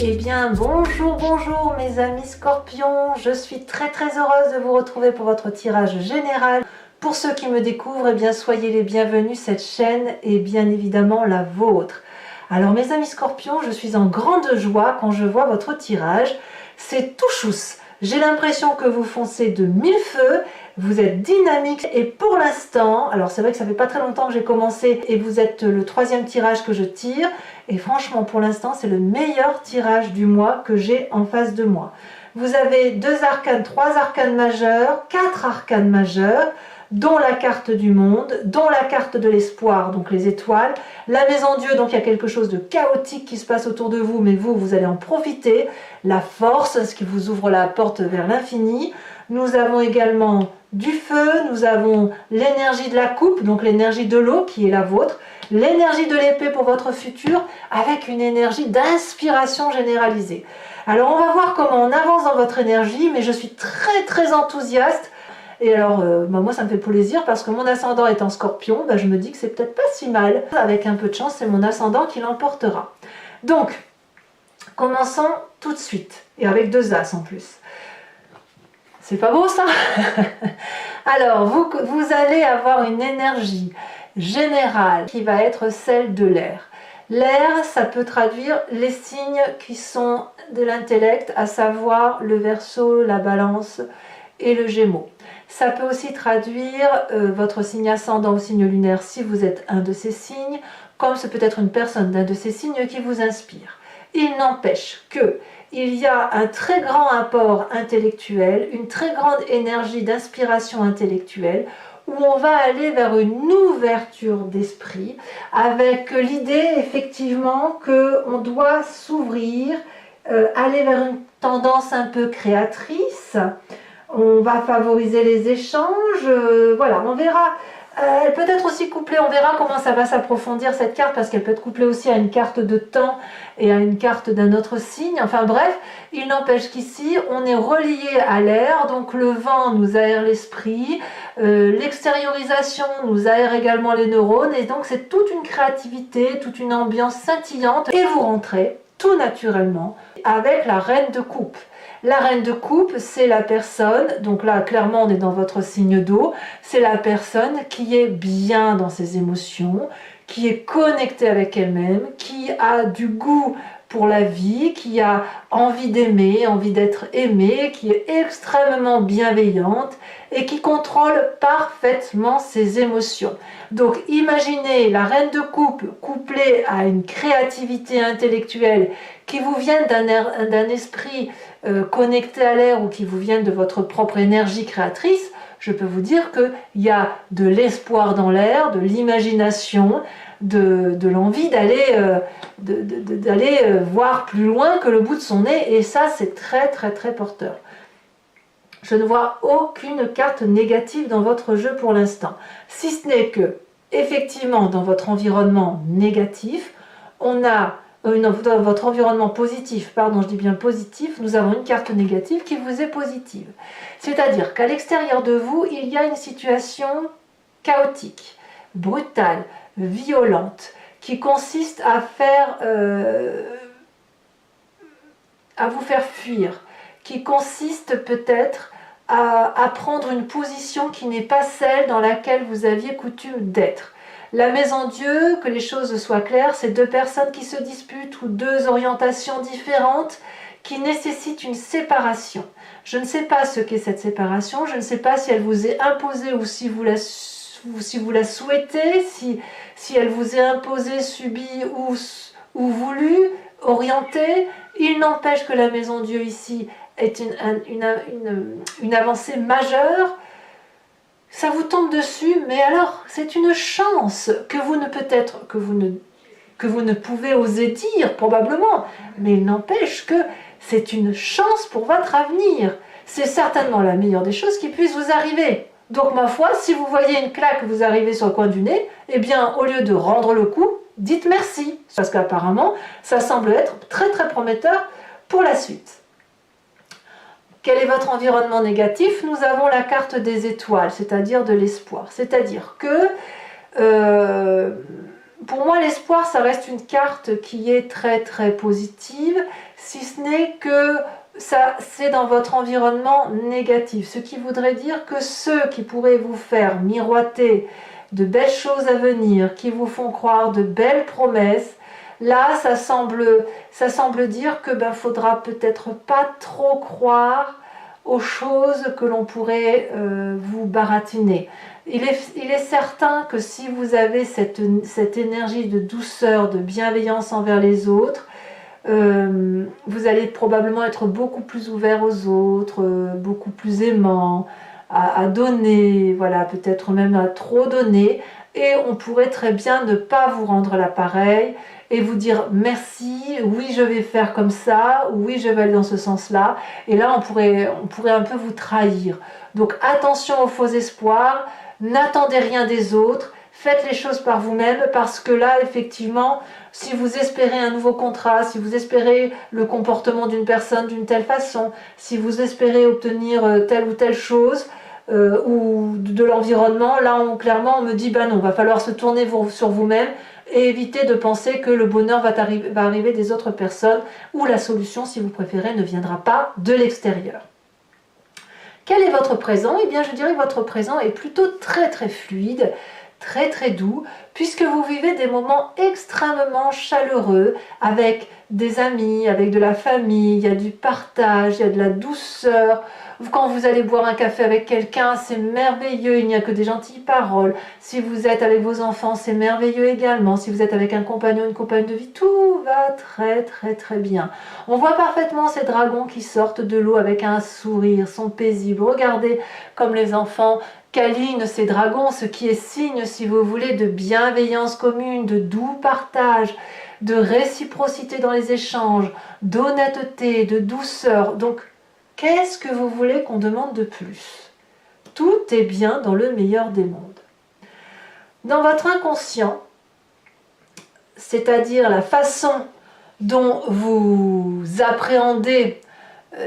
Eh bien bonjour mes amis scorpions, je suis très heureuse de vous retrouver pour votre tirage général. Pour ceux qui me découvrent, eh bien soyez les bienvenus, cette chaîne est bien évidemment la vôtre. Alors mes amis scorpions, je suis en grande joie quand je vois votre tirage, c'est tout chousse. J'ai l'impression que vous foncez de mille feux, vous êtes dynamique et pour l'instant, alors c'est vrai que ça fait pas très longtemps que j'ai commencé et vous êtes le troisième tirage que je tire et franchement pour l'instant c'est le meilleur tirage du mois que j'ai en face de moi. Vous avez 2 arcanes, 3 arcanes majeurs, 4 arcanes majeurs, dont la carte du monde, dont la carte de l'espoir, donc les étoiles, la maison Dieu, donc il y a quelque chose de chaotique qui se passe autour de vous, mais vous allez en profiter, la force, ce qui vous ouvre la porte vers l'infini. Nous avons également du feu, nous avons l'énergie de la coupe, donc l'énergie de l'eau qui est la vôtre, l'énergie de l'épée pour votre futur, avec une énergie d'inspiration généralisée. Alors on va voir comment on avance dans votre énergie, mais je suis très enthousiaste. Et alors, moi ça me fait plaisir parce que mon ascendant est en scorpion, je me dis que c'est peut-être pas si mal. Avec un peu de chance, c'est mon ascendant qui l'emportera. Donc, commençons tout de suite, et avec 2 as en plus. C'est pas beau ça? Alors, vous allez avoir une énergie générale qui va être celle de l'air. L'air, ça peut traduire les signes qui sont de l'intellect, à savoir le Verseau, la Balance et le Gémeaux. Ça peut aussi traduire votre signe ascendant ou signe lunaire si vous êtes un de ces signes, comme ce peut être une personne d'un de ces signes qui vous inspire. Il n'empêche que il y a un très grand apport intellectuel, une très grande énergie d'inspiration intellectuelle, où on va aller vers une ouverture d'esprit, avec l'idée effectivement qu'on doit s'ouvrir, aller vers une tendance un peu créatrice. On va favoriser les échanges, voilà, on verra. Elle peut être aussi couplée, on verra comment ça va s'approfondir cette carte, parce qu'elle peut être couplée aussi à une carte de temps et à une carte d'un autre signe. Enfin bref, il n'empêche qu'ici, on est relié à l'air, donc le vent nous aère l'esprit, l'extériorisation nous aère également les neurones, et donc c'est toute une créativité, toute une ambiance scintillante, et vous rentrez tout naturellement avec la reine de coupe. La reine de coupe, c'est la personne, donc là clairement on est dans votre signe d'eau, c'est la personne qui est bien dans ses émotions, qui est connectée avec elle-même, qui a du goût pour la vie, qui a envie d'aimer, envie d'être aimée, qui est extrêmement bienveillante et qui contrôle parfaitement ses émotions. Donc imaginez la reine de coupe couplée à une créativité intellectuelle qui vous vient d'un esprit connecté à l'air ou qui vous vient de votre propre énergie créatrice. Je peux vous dire qu'il y a de l'espoir dans l'air, de l'imagination, de l'envie d'aller voir plus loin que le bout de son nez, et ça c'est très porteur. Je ne vois aucune carte négative dans votre jeu pour l'instant, si ce n'est que effectivement dans votre environnement négatif, on a dans votre environnement positif, pardon, je dis bien positif, nous avons une carte négative qui vous est positive. C'est-à-dire qu'à l'extérieur de vous, il y a une situation chaotique, brutale, violente, qui consiste à vous faire fuir, qui consiste peut-être à prendre une position qui n'est pas celle dans laquelle vous aviez coutume d'être. La maison Dieu, que les choses soient claires, c'est 2 personnes qui se disputent ou 2 orientations différentes qui nécessitent une séparation. Je ne sais pas ce qu'est cette séparation, je ne sais pas si elle vous est imposée ou si vous la souhaitez, si elle vous est imposée, subie ou voulue, orientée. Il n'empêche que la maison Dieu ici est une avancée majeure. Ça vous tombe dessus, mais alors c'est une chance que vous ne pouvez oser dire probablement, mais il n'empêche que c'est une chance pour votre avenir. C'est certainement la meilleure des choses qui puisse vous arriver. Donc ma foi, si vous voyez une claque vous arriver sur le coin du nez, eh bien au lieu de rendre le coup, dites merci, parce qu'apparemment ça semble être très prometteur pour la suite. Quel est votre environnement négatif? Nous avons la carte des étoiles, c'est-à-dire de l'espoir. C'est-à-dire que, pour moi, l'espoir, ça reste une carte qui est très positive. si ce n'est que ça, c'est dans votre environnement négatif, ce qui voudrait dire que ceux qui pourraient vous faire miroiter de belles choses à venir, qui vous font croire de belles promesses, là ça semble dire que faudra peut-être pas trop croire aux choses que l'on pourrait vous baratiner. Il est certain que si vous avez cette énergie de douceur, de bienveillance envers les autres, vous allez probablement être beaucoup plus ouvert aux autres, beaucoup plus aimant, à donner, voilà, peut-être même à trop donner, et on pourrait très bien ne pas vous rendre l'appareil et vous dire merci, oui je vais faire comme ça, oui je vais aller dans ce sens-là, et là on pourrait un peu vous trahir. Donc attention aux faux espoirs, n'attendez rien des autres, faites les choses par vous-même, parce que là effectivement, si vous espérez un nouveau contrat, si vous espérez le comportement d'une personne d'une telle façon, si vous espérez obtenir telle ou telle chose, ou de l'environnement, là clairement on me dit non, va falloir se tourner sur vous-même et éviter de penser que le bonheur va arriver des autres personnes, ou la solution, si vous préférez, ne viendra pas de l'extérieur. Quel est votre présent? Eh bien je dirais que votre présent est plutôt très très fluide, très très doux, puisque vous vivez des moments extrêmement chaleureux avec des amis, avec de la famille, il y a du partage, il y a de la douceur. Quand vous allez boire un café avec quelqu'un, c'est merveilleux, il n'y a que des gentilles paroles. Si vous êtes avec vos enfants, c'est merveilleux également. Si vous êtes avec un compagnon, une compagne de vie, tout va très très très bien. On voit parfaitement ces dragons qui sortent de l'eau avec un sourire, sont paisibles. Regardez comme les enfants câlinent ces dragons, ce qui est signe, si vous voulez, de bienveillance commune, de doux partage, de réciprocité dans les échanges, d'honnêteté, de douceur. Donc, qu'est-ce que vous voulez qu'on demande de plus? Tout est bien dans le meilleur des mondes. Dans votre inconscient, c'est-à-dire la façon dont vous appréhendez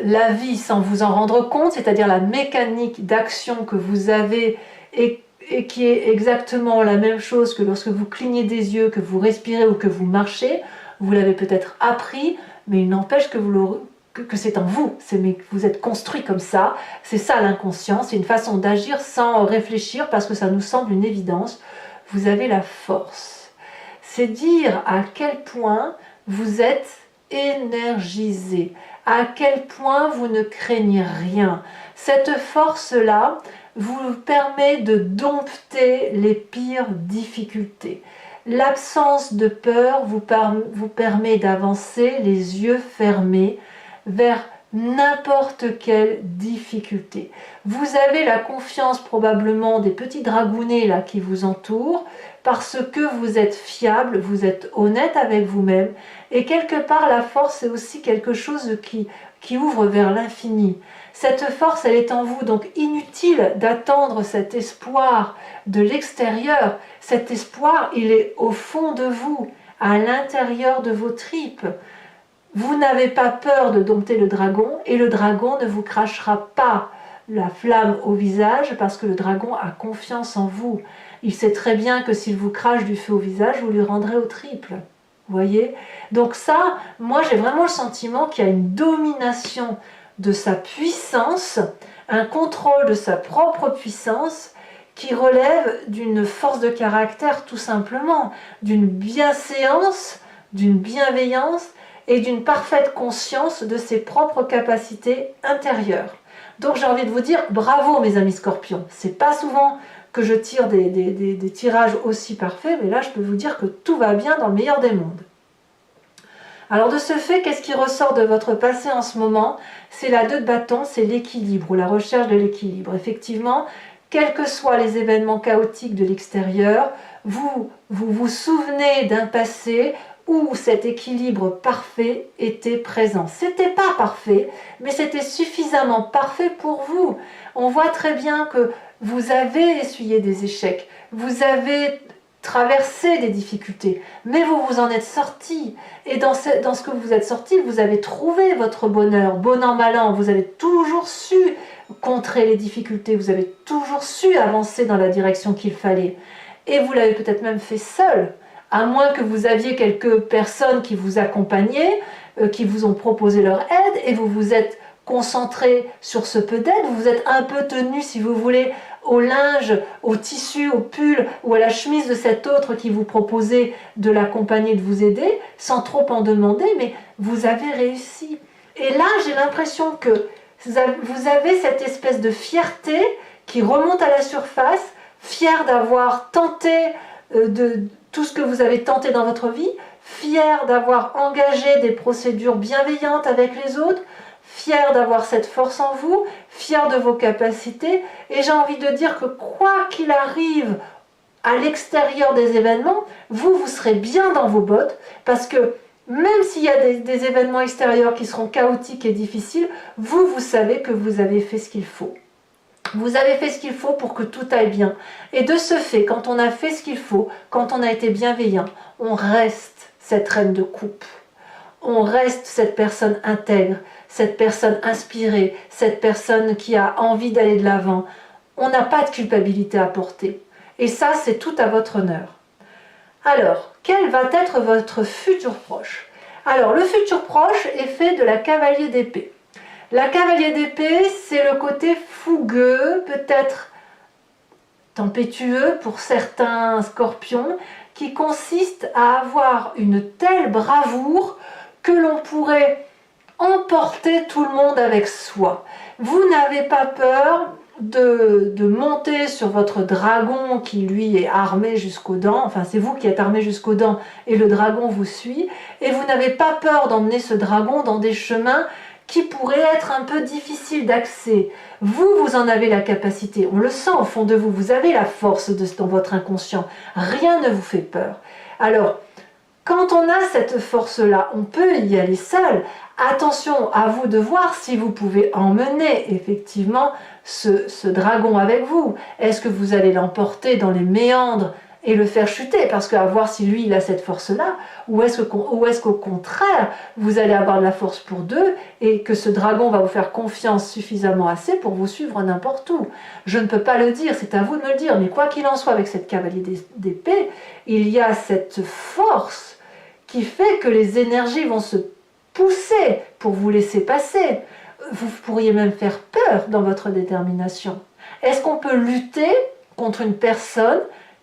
la vie sans vous en rendre compte, c'est-à-dire la mécanique d'action que vous avez et qui est exactement la même chose que lorsque vous clignez des yeux, que vous respirez ou que vous marchez, vous l'avez peut-être appris, mais il n'empêche que c'est en vous, vous êtes construit comme ça, c'est ça l'inconscient, c'est une façon d'agir sans réfléchir parce que ça nous semble une évidence. Vous avez la force. C'est dire à quel point vous êtes énergisé, à quel point vous ne craignez rien. Cette force-là vous permet de dompter les pires difficultés. L'absence de peur vous permet d'avancer les yeux fermés vers n'importe quelle difficulté. Vous avez la confiance probablement des petits dragounets là qui vous entourent parce que vous êtes fiable, vous êtes honnête avec vous-même, et quelque part la force est aussi quelque chose qui ouvre vers l'infini. Cette force, elle est en vous, donc inutile d'attendre cet espoir de l'extérieur. Cet espoir, il est au fond de vous, à l'intérieur de vos tripes. Vous n'avez pas peur de dompter le dragon, et le dragon ne vous crachera pas la flamme au visage parce que le dragon a confiance en vous. Il sait très bien que s'il vous crache du feu au visage, vous lui rendrez au triple. Vous voyez? Donc ça, moi j'ai vraiment le sentiment qu'il y a une domination de sa puissance, un contrôle de sa propre puissance qui relève d'une force de caractère tout simplement, d'une bienséance, d'une bienveillance et d'une parfaite conscience de ses propres capacités intérieures. Donc j'ai envie de vous dire bravo mes amis scorpions. C'est pas souvent que je tire des tirages aussi parfaits, mais là je peux vous dire que tout va bien dans le meilleur des mondes. Alors de ce fait, qu'est-ce qui ressort de votre passé en ce moment? C'est la 2 de bâton, c'est l'équilibre ou la recherche de l'équilibre. Effectivement, quels que soient les événements chaotiques de l'extérieur, vous vous souvenez d'un passé où cet équilibre parfait était présent. C'était pas parfait, mais c'était suffisamment parfait pour vous. On voit très bien que vous avez essuyé des échecs, vous avez traversé des difficultés, mais vous vous en êtes sorti. Et dans ce que vous êtes sorti, vous avez trouvé votre bonheur, bon an, mal an. Vous avez toujours su contrer les difficultés, vous avez toujours su avancer dans la direction qu'il fallait. Et vous l'avez peut-être même fait seul, à moins que vous aviez quelques personnes qui vous accompagnaient, qui vous ont proposé leur aide et vous vous êtes concentré sur ce peu d'aide, vous vous êtes un peu tenu, si vous voulez, au linge, au tissu, au pull ou à la chemise de cet autre qui vous proposait de l'accompagner, de vous aider, sans trop en demander, mais vous avez réussi. Et là, j'ai l'impression que vous avez cette espèce de fierté qui remonte à la surface, fier d'avoir tenté de tout ce que vous avez tenté dans votre vie, fier d'avoir engagé des procédures bienveillantes avec les autres, fier d'avoir cette force en vous, fier de vos capacités, et j'ai envie de dire que quoi qu'il arrive à l'extérieur des événements, vous serez bien dans vos bottes, parce que même s'il y a des événements extérieurs qui seront chaotiques et difficiles, vous savez que vous avez fait ce qu'il faut. Vous avez fait ce qu'il faut pour que tout aille bien. Et de ce fait, quand on a fait ce qu'il faut, quand on a été bienveillant, on reste cette reine de coupe. On reste cette personne intègre, cette personne inspirée, cette personne qui a envie d'aller de l'avant. On n'a pas de culpabilité à porter. Et ça, c'est tout à votre honneur. Alors, quel va être votre futur proche? Alors, le futur proche est fait de la cavalier d'épée. La cavalier d'épée, c'est le côté fougueux, peut-être tempétueux pour certains scorpions, qui consiste à avoir une telle bravoure que l'on pourrait emporter tout le monde avec soi. Vous n'avez pas peur de monter sur votre dragon qui lui est armé jusqu'aux dents, enfin c'est vous qui êtes armé jusqu'aux dents et le dragon vous suit, et vous n'avez pas peur d'emmener ce dragon dans des chemins qui pourraient être un peu difficiles d'accès. Vous en avez la capacité, on le sent au fond de vous, vous avez la force dans votre inconscient, rien ne vous fait peur. Alors, quand on a cette force-là, on peut y aller seul. Attention, à vous de voir si vous pouvez emmener effectivement ce dragon avec vous. Est-ce que vous allez l'emporter dans les méandres et le faire chuter, parce qu'à voir si lui il a cette force-là, ou est-ce qu'au contraire, vous allez avoir de la force pour deux, et que ce dragon va vous faire confiance suffisamment assez pour vous suivre n'importe où. Je ne peux pas le dire, c'est à vous de me le dire, mais quoi qu'il en soit, avec cette cavalier d'épée, il y a cette force qui fait que les énergies vont se pousser pour vous laisser passer. Vous pourriez même faire peur dans votre détermination. Est-ce qu'on peut lutter contre une personne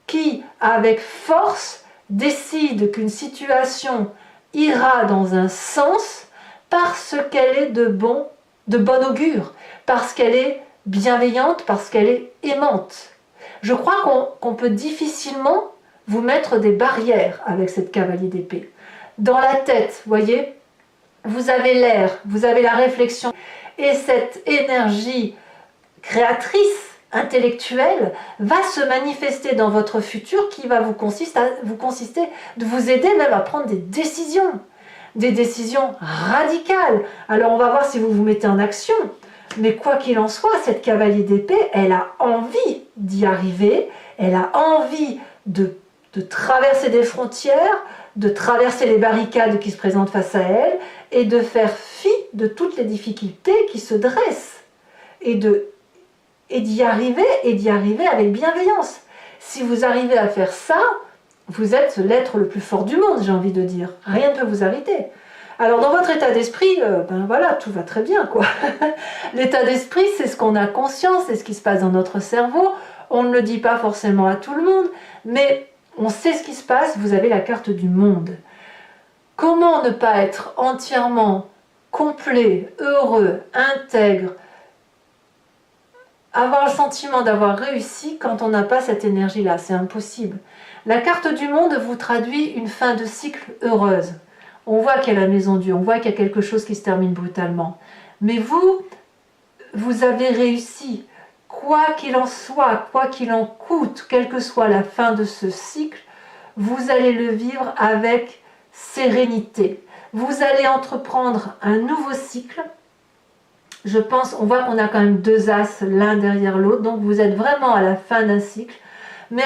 qui, avec force, décide qu'une situation ira dans un sens parce qu'elle est de bon augure, parce qu'elle est bienveillante, parce qu'elle est aimante? Je crois qu'on peut difficilement vous mettre des barrières avec cette cavalier d'épée. Dans la tête, voyez, vous avez l'air, vous avez la réflexion, et cette énergie créatrice, intellectuelle, va se manifester dans votre futur qui va vous consister de vous aider même à prendre des décisions radicales. Alors on va voir si vous vous mettez en action, mais quoi qu'il en soit, cette cavalier d'épée, elle a envie d'y arriver, elle a envie de traverser des frontières, de traverser les barricades qui se présentent face à elle, et de faire fi de toutes les difficultés qui se dressent, et d'y arriver avec bienveillance. Si vous arrivez à faire ça, vous êtes l'être le plus fort du monde, j'ai envie de dire. Rien ne peut vous arrêter. Alors dans votre état d'esprit, ben voilà, tout va très bien, quoi. L'état d'esprit, c'est ce qu'on a conscience, c'est ce qui se passe dans notre cerveau. On ne le dit pas forcément à tout le monde, mais on sait ce qui se passe, vous avez la carte du monde. Comment ne pas être entièrement complet, heureux, intègre, avoir le sentiment d'avoir réussi quand on n'a pas cette énergie-là? C'est impossible. La carte du monde vous traduit une fin de cycle heureuse. On voit qu'il y a la maison Dieu, on voit qu'il y a quelque chose qui se termine brutalement. Mais vous avez réussi. Quoi qu'il en soit, quoi qu'il en coûte, quelle que soit la fin de ce cycle, vous allez le vivre avec sérénité. Vous allez entreprendre un nouveau cycle. Je pense, on voit qu'on a quand même deux as l'un derrière l'autre, donc vous êtes vraiment à la fin d'un cycle, mais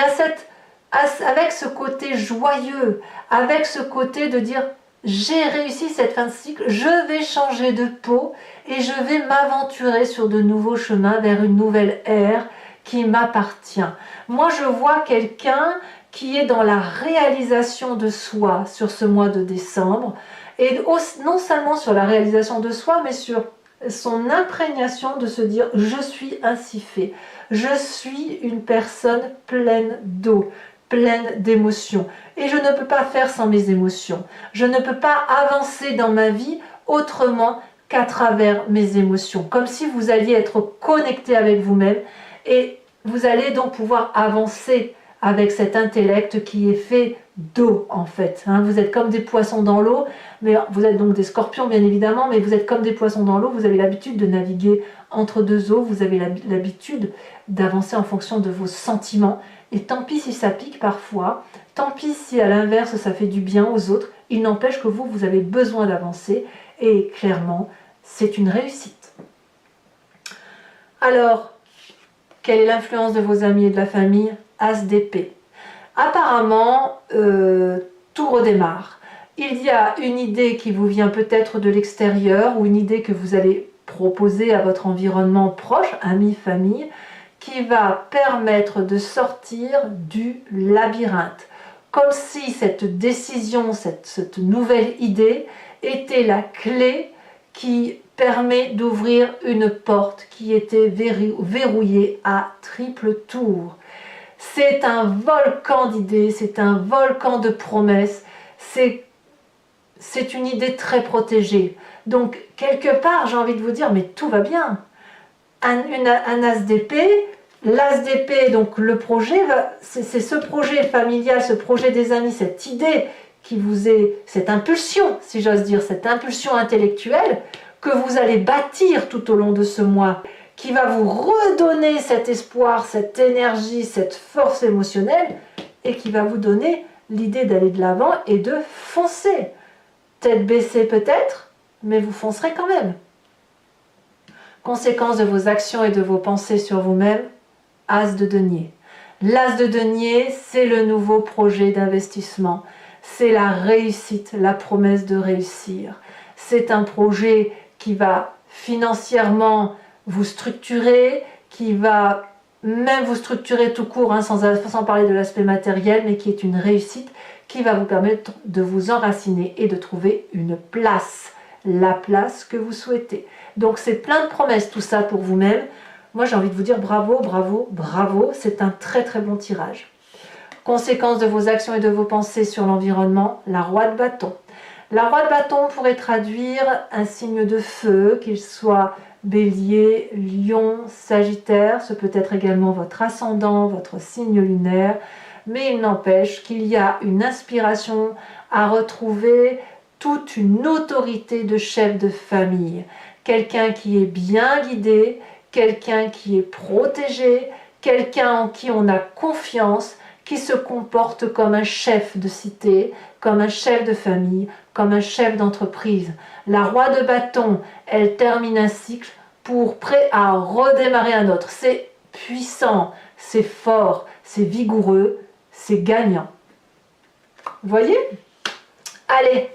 avec ce côté joyeux, avec ce côté de dire j'ai réussi cette fin de cycle, je vais changer de peau et je vais m'aventurer sur de nouveaux chemins vers une nouvelle ère qui m'appartient. Moi je vois quelqu'un qui est dans la réalisation de soi sur ce mois de décembre, Et non seulement sur la réalisation de soi, mais sur son imprégnation de se dire « je suis ainsi fait ». Je suis une personne pleine d'eau, pleine d'émotions. Et je ne peux pas faire sans mes émotions. Je ne peux pas avancer dans ma vie autrement qu'à travers mes émotions. Comme si vous alliez être connecté avec vous-même et vous allez donc pouvoir avancer avec cet intellect qui est fait d'eau en fait. Vous êtes comme des poissons dans l'eau, mais vous êtes donc des scorpions bien évidemment, mais vous êtes comme des poissons dans l'eau, vous avez l'habitude de naviguer entre deux eaux, vous avez l'habitude d'avancer en fonction de vos sentiments, et tant pis si ça pique parfois, tant pis si à l'inverse ça fait du bien aux autres, il n'empêche que vous avez besoin d'avancer, et clairement, c'est une réussite. Alors, quelle est l'influence de vos amis et de la famille? As d'épée. Apparemment, tout redémarre. Il y a une idée qui vous vient peut-être de l'extérieur ou une idée que vous allez proposer à votre environnement proche, amis, famille, qui va permettre de sortir du labyrinthe. Comme si cette décision, cette nouvelle idée était la clé qui permet d'ouvrir une porte qui était verrouillée à triple tour. C'est un volcan d'idées, c'est un volcan de promesses, c'est une idée très protégée. Donc, quelque part, j'ai envie de vous dire, mais tout va bien. Un as d'épée, l'as d'épée, donc le projet, c'est ce projet familial, ce projet des amis, cette idée qui vous est, cette impulsion, si j'ose dire, cette impulsion intellectuelle que vous allez bâtir tout au long de ce mois, qui va vous redonner cet espoir, cette énergie, cette force émotionnelle, et qui va vous donner l'idée d'aller de l'avant et de foncer. Tête baissée peut-être, mais vous foncerez quand même. Conséquence de vos actions et de vos pensées sur vous-même, as de denier. L'as de denier, c'est le nouveau projet d'investissement. C'est la réussite, la promesse de réussir. C'est un projet qui va financièrement vous structurer, qui va même vous structurer tout court, sans parler de l'aspect matériel, mais qui est une réussite qui va vous permettre de vous enraciner et de trouver une place, la place que vous souhaitez. Donc c'est plein de promesses tout ça pour vous-même. Moi j'ai envie de vous dire bravo, bravo, bravo, c'est un très très bon tirage. Conséquence de vos actions et de vos pensées sur l'environnement, la roue de bâton. La roue de bâton pourrait traduire un signe de feu, qu'il soit Bélier, Lion, Sagittaire, ce peut être également votre ascendant, votre signe lunaire, mais il n'empêche qu'il y a une inspiration à retrouver toute une autorité de chef de famille, quelqu'un qui est bien guidé, quelqu'un qui est protégé, quelqu'un en qui on a confiance, qui se comporte comme un chef de cité, comme un chef de famille, comme un chef d'entreprise. La roue de bâton, elle termine un cycle pour prêt à redémarrer un autre. C'est puissant, c'est fort, c'est vigoureux, c'est gagnant. Vous voyez? Allez,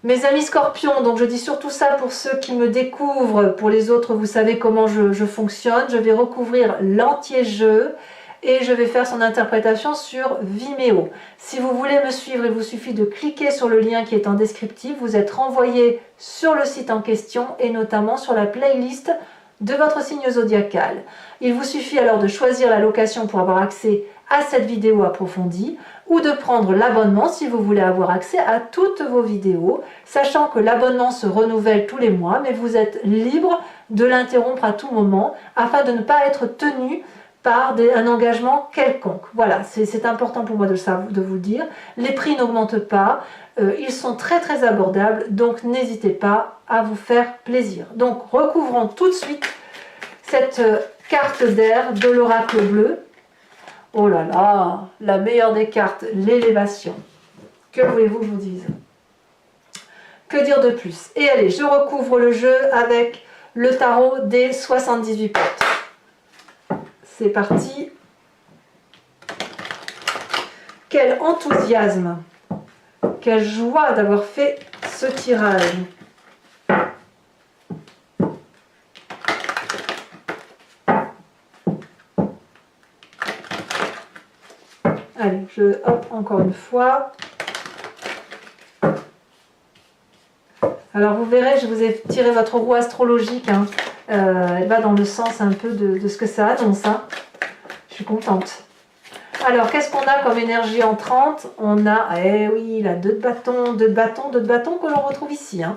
mes amis scorpions, donc je dis surtout ça pour ceux qui me découvrent, pour les autres vous savez comment je fonctionne. Je vais recouvrir l'entier jeu et je vais faire son interprétation sur Vimeo. Si vous voulez me suivre, il vous suffit de cliquer sur le lien qui est en descriptif. Vous êtes renvoyé sur le site en question et notamment sur la playlist de votre signe zodiacal. Il vous suffit alors de choisir la location pour avoir accès à cette vidéo approfondie ou de prendre l'abonnement si vous voulez avoir accès à toutes vos vidéos, sachant que l'abonnement se renouvelle tous les mois, mais vous êtes libre de l'interrompre à tout moment afin de ne pas être tenu par un engagement quelconque. Voilà, c'est important pour moi de vous le dire. Les prix n'augmentent pas, ils sont très très abordables, donc n'hésitez pas à vous faire plaisir. Donc recouvrons tout de suite cette carte d'air de l'oracle bleu. Oh là là, la meilleure des cartes, l'élévation. Que voulez-vous que je vous dise? Que dire de plus? Et allez, je recouvre le jeu avec le tarot des 78 portes. C'est parti. Quel enthousiasme, quelle joie d'avoir fait ce tirage. Allez, hop, encore une fois. Alors vous verrez, je vous ai tiré votre roue astrologique. Hein. Elle va dans le sens un peu de ce que ça annonce. Hein. Je suis contente. Alors, qu'est-ce qu'on a comme énergie entrante? On a, eh oui, la 2 de bâton, 2 de bâton, 2 de bâton que l'on retrouve ici. Hein.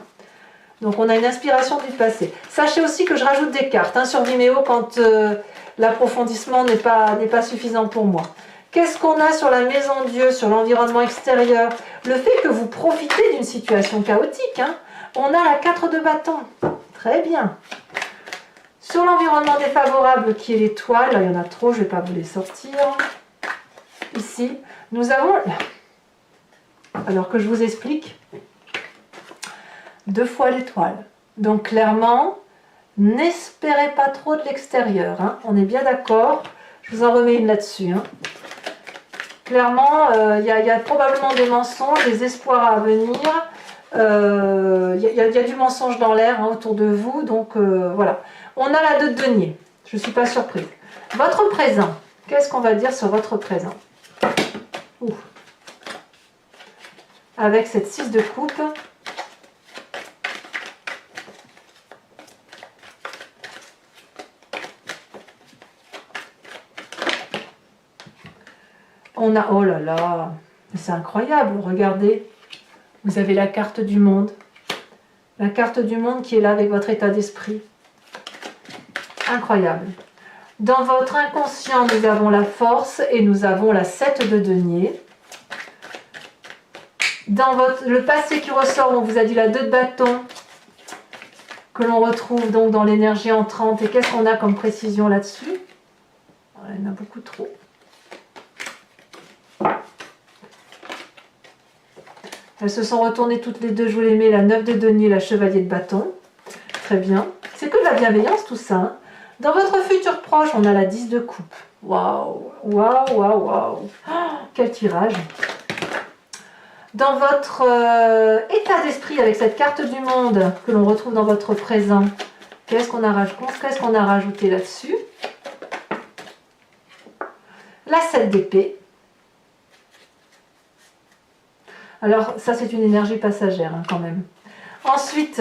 Donc, on a une inspiration du passé. Sachez aussi que je rajoute des cartes hein, sur Vimeo quand l'approfondissement n'est pas suffisant pour moi. Qu'est-ce qu'on a sur la maison Dieu, sur l'environnement extérieur? Le fait que vous profitez d'une situation chaotique. Hein. On a la 4 de bâton. Très bien. Sur l'environnement défavorable qui est l'étoile, il y en a trop, je ne vais pas vous les sortir. Ici, nous avons, alors que je vous explique, 2 fois l'étoile. Donc clairement, n'espérez pas trop de l'extérieur. Hein. On est bien d'accord. Je vous en remets une là-dessus. Hein. Clairement, il y a probablement des mensonges, des espoirs à venir. Il y a du mensonge dans l'air hein, autour de vous. Donc voilà. On a la 2 de denier. Je ne suis pas surprise. Votre présent. Qu'est-ce qu'on va dire sur votre présent? Ouh. Avec cette 6 de coupe. On a, oh là là, c'est incroyable, regardez, vous avez la carte du monde. La carte du monde qui est là avec votre état d'esprit. Incroyable. Dans votre inconscient, nous avons la force et nous avons la 7 de denier. Dans le passé qui ressort, on vous a dit la 2 de bâton, que l'on retrouve donc dans l'énergie entrante. Et qu'est-ce qu'on a comme précision là-dessus? Il y en a beaucoup trop. Elles se sont retournées toutes les deux, je vous les mets, la 9 de denier, la chevalier de bâton. Très bien. C'est que de la bienveillance tout ça. Hein. Dans votre futur proche, on a la 10 de coupe. Waouh, waouh, waouh, waouh. Oh, quel tirage. Dans votre état d'esprit, avec cette carte du monde que l'on retrouve dans votre présent, qu'est-ce qu'on a rajouté là-dessus? La 7 d'épée. Alors, ça, c'est une énergie passagère, hein, quand même. Ensuite,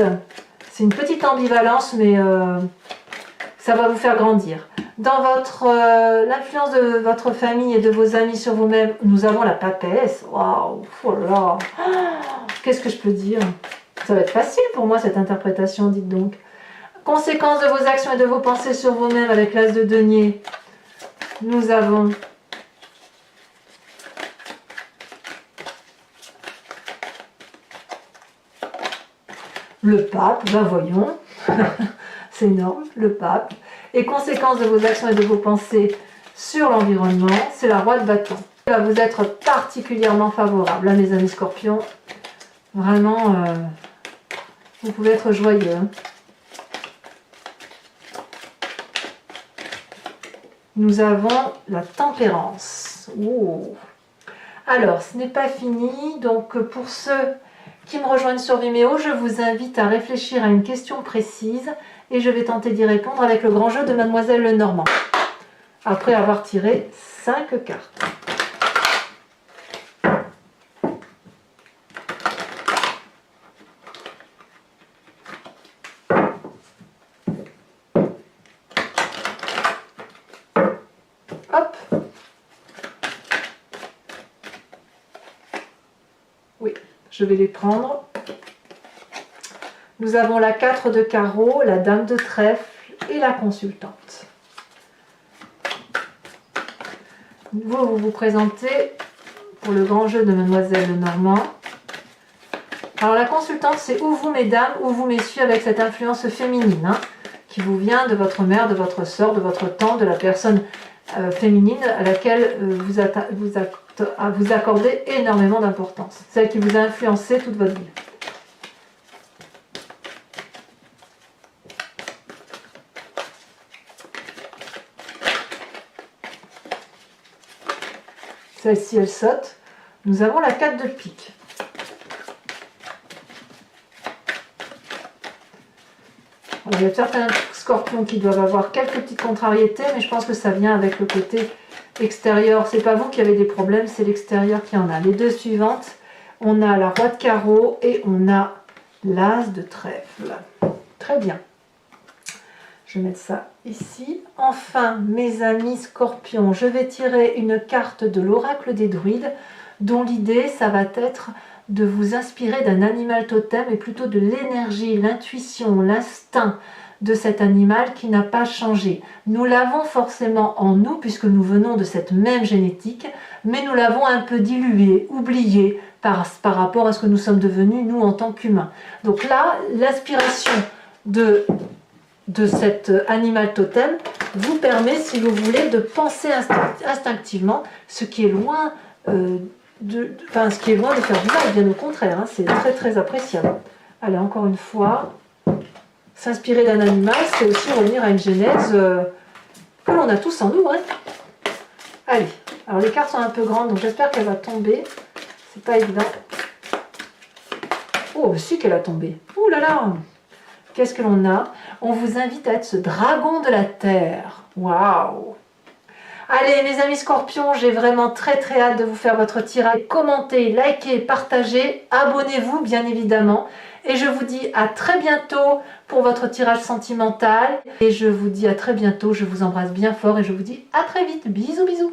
c'est une petite ambivalence, mais ça va vous faire grandir. Dans l'influence de votre famille et de vos amis sur vous-même, nous avons la papesse. Waouh, oh là là. Qu'est-ce que je peux dire? Ça va être facile pour moi, cette interprétation, dites donc. Conséquence de vos actions et de vos pensées sur vous-même avec l'as de denier. Nous avons... le pape, ben voyons, c'est énorme, le pape. Et conséquence de vos actions et de vos pensées sur l'environnement, c'est la roi de bâton. Ça va vous être particulièrement favorable, hein, mes amis scorpions. Vraiment, vous pouvez être joyeux. Hein. Nous avons la tempérance. Oh. Alors, ce n'est pas fini, donc pour ceux qui me rejoignent sur Vimeo, je vous invite à réfléchir à une question précise et je vais tenter d'y répondre avec le grand jeu de Mademoiselle Lenormand, après avoir tiré 5 cartes. Hop. Oui. Je vais les prendre. Nous avons la 4 de carreau, la dame de trèfle et la consultante. Vous vous présentez pour le grand jeu de Mademoiselle Lenormand. Alors la consultante, c'est ou vous mesdames ou vous messieurs avec cette influence féminine hein, qui vous vient de votre mère, de votre sœur, de votre tante, de la personne féminine à laquelle vous accordez énormément d'importance. Celle qui vous a influencé toute votre vie. Celle-ci, elle saute. Nous avons la 4 de pique. Alors, il y a certains scorpions qui doivent avoir quelques petites contrariétés, mais je pense que ça vient avec le côté extérieur. C'est pas vous qui avez des problèmes, c'est l'extérieur qui en a. Les deux suivantes, on a la roi de carreau et on a l'as de trèfle. Très bien. Je vais mettre ça ici. Enfin, mes amis scorpions, je vais tirer une carte de l'oracle des druides, dont l'idée, ça va être de vous inspirer d'un animal totem, et plutôt de l'énergie, l'intuition, l'instinct de cet animal qui n'a pas changé. Nous l'avons forcément en nous, puisque nous venons de cette même génétique, mais nous l'avons un peu dilué, oublié, par rapport à ce que nous sommes devenus, nous, en tant qu'humains. Donc là, l'inspiration de cet animal totem vous permet, si vous voulez, de penser instinctivement, ce qui est loin de faire du mal, bien au contraire, hein, c'est très très appréciable. Allez, encore une fois, s'inspirer d'un animal, c'est aussi revenir à une genèse que l'on a tous en nous. Hein. Allez, alors les cartes sont un peu grandes, donc j'espère qu'elle va tomber. C'est pas évident. Oh, si qu'elle a tombé. Ouh là là! Qu'est-ce que l'on a? On vous invite à être ce dragon de la terre. Waouh! Allez, mes amis scorpions, j'ai vraiment très très hâte de vous faire votre tirage. Commentez, likez, partagez, abonnez-vous bien évidemment. Et je vous dis à très bientôt pour votre tirage sentimental. Et je vous dis à très bientôt, je vous embrasse bien fort et je vous dis à très vite. Bisous bisous!